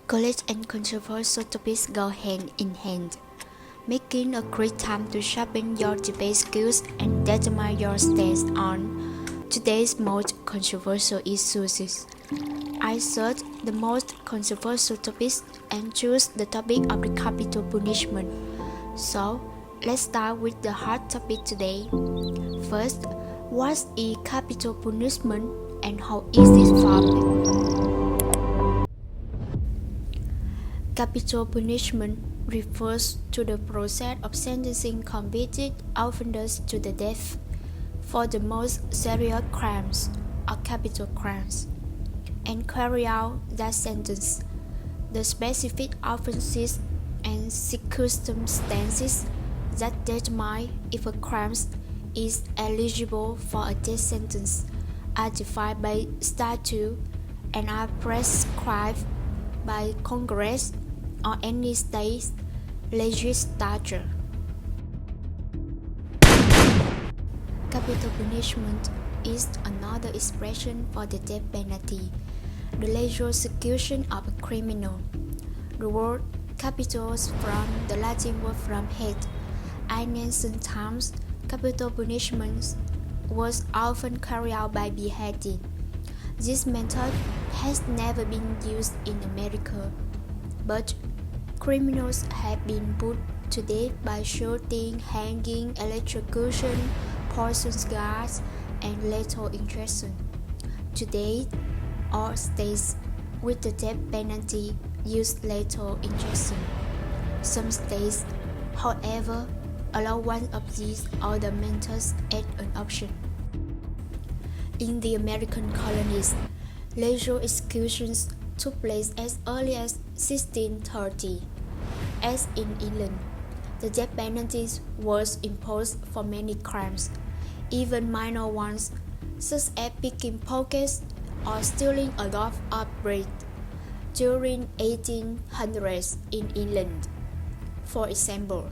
College and controversial topics go hand in hand, making a great time to sharpen your debate skills and determine your stance on today's most controversial issues. I searched the most controversial topics and chose the topic of the capital punishment. So, let's start with the hard topic today. First, what is capital punishment and how is it formed? Capital punishment refers to the process of sentencing convicted offenders to the death for the most serious crimes or capital crimes, and carry out that sentence. The specific offenses and circumstances that determine if a crime is eligible for a death sentence are defined by statute and are prescribed by Congress or any state legislature. Capital punishment is another expression for the death penalty, the legal execution of a criminal. The word capital is from the Latin word from head. In ancient times, capital punishment was often carried out by beheading. This method has never been used in America, but criminals have been put to death by shooting, hanging, electrocution, poison gas, and lethal injection. Today, all states with the death penalty use lethal injection. Some states, however, allow one of these other methods as an option. In the American colonies, lethal executions took place as early as 1630. As in England, the death penalty was imposed for many crimes, even minor ones, such as picking pockets or stealing a loaf of bread, during 1800s in England. For example,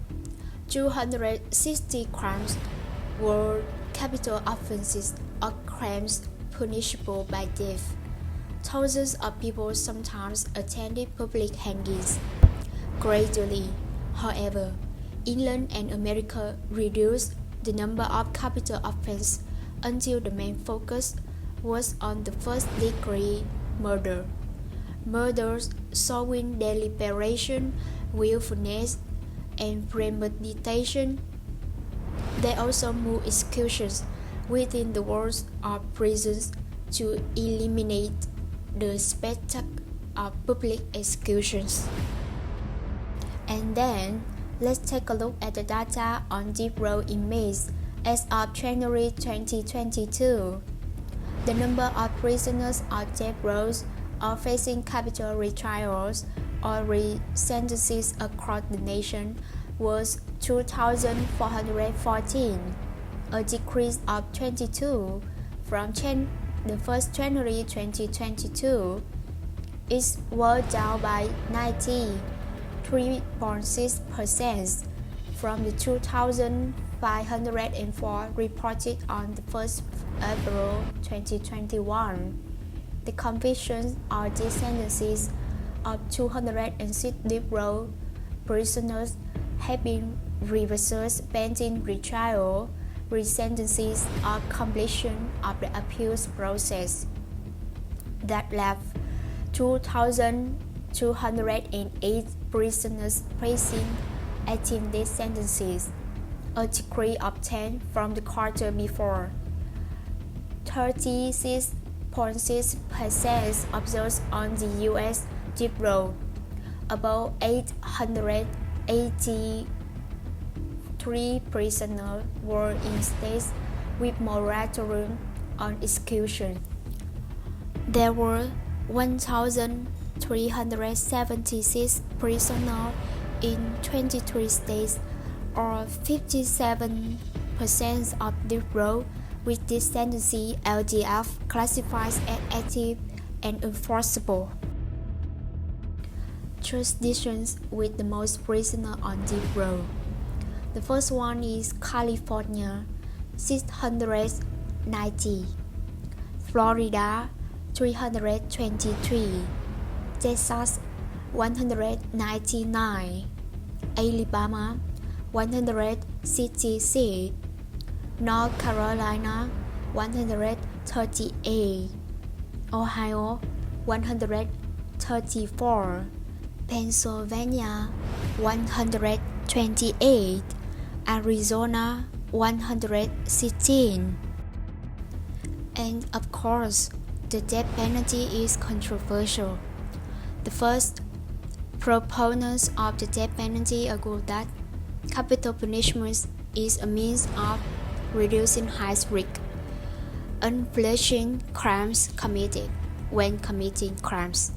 260 crimes were capital offenses or crimes punishable by death. Thousands of people sometimes attended public hangings. Gradually, however, England and America reduced the number of capital offenses until the main focus was on the first-degree murder. Murders showing deliberation, willfulness, and premeditation. They also moved executions within the walls of prisons to eliminate the spectacle of public executions. And then, let's take a look at the data on death row inmates as of January 2022. The number of prisoners on death rows or facing capital retrials or re-sentences across the nation was 2,414, a decrease of 22 from the 1st January 2022. It was down by 93.6% from the 2,504 reported on the 1st April 2021. The convictions or death sentences of 206 death row prisoners have been reversed pending retrial, re-sentences, or completion of the appeals process. That left 2,208 prisoners facing 18 death sentences, a decrease of 10 from the quarter before. 36.6% of those on the U.S. death row, about 883 prisoners were in states with moratorium on execution. There were 1,376 prisoners in 23 states, or 57% of the row, with this tendency LDF classifies as active and enforceable. Jurisdictions with the most prisoners on death row. The first one is California, 690, Florida, 323, Texas, 199, Alabama 166, North Carolina 138, Ohio 134, Pennsylvania 128, Arizona 116. And of course, the death penalty is controversial. The first proponents of the death penalty argue that capital punishment is a means of reducing high risk, unpunishing crimes committed when committing crimes.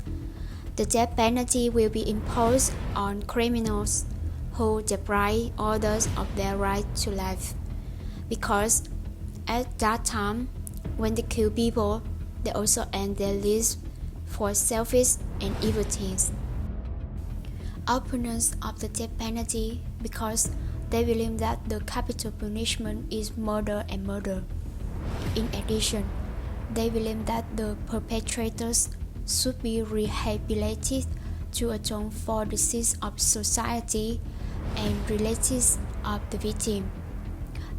The death penalty will be imposed on criminals who deprive others of their right to life, because at that time, when they kill people, they also end their lives for selfish and evil things. Opponents of the death penalty because they believe that the capital punishment is murder and murder. In addition, they believe that the perpetrators should be rehabilitated to atone for the sins of society and relatives of the victim.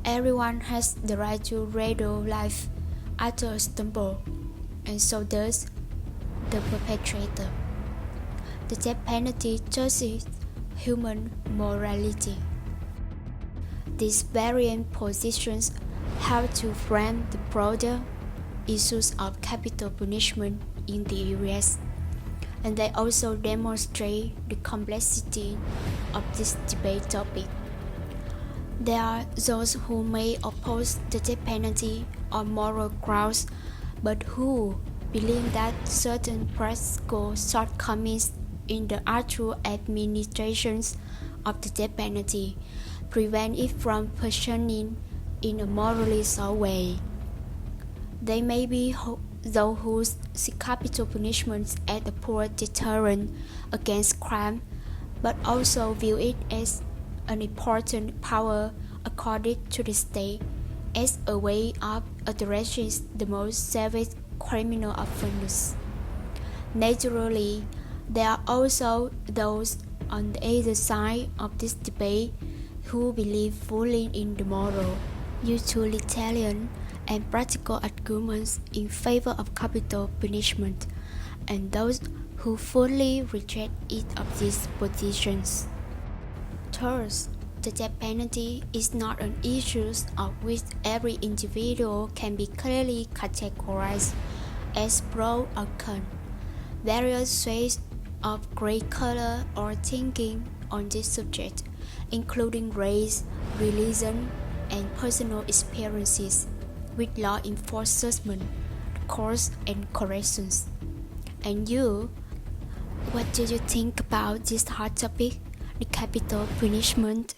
Everyone has the right to radio life after a stumble, and so does the perpetrator. The death penalty judges human morality. These variant positions help to frame the broader issues of capital punishment in the US, and they also demonstrate the complexity of this debate topic. There are those who may oppose the death penalty on moral grounds, but who believe that certain practical shortcomings in the actual administrations of the death penalty prevent it from functioning in a morally sound way. They may be those who see capital punishment as a poor deterrent against crime, but also view it as an important power accorded to the state as a way of addressing the most savage criminal offenders. Naturally, there are also those on the other side of this debate who believe fully in the moral, utilitarian, and practical arguments in favor of capital punishment, and those who fully reject each of these positions. Third, the death penalty is not an issue of which every individual can be clearly categorized as pro or con. Various shades of gray color or thinking on this subject, including race, religion, and personal experiences with law enforcement, courts, and corrections. And you, what do you think about this hot topic, the capital punishment?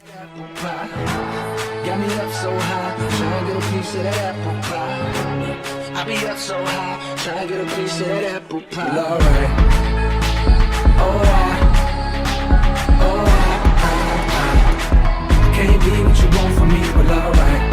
Got me up so high, trying to get a piece of that apple pie. I be up so high, trying to get a piece of that apple pie. Well, alright. I can't be what you want from me, but alright.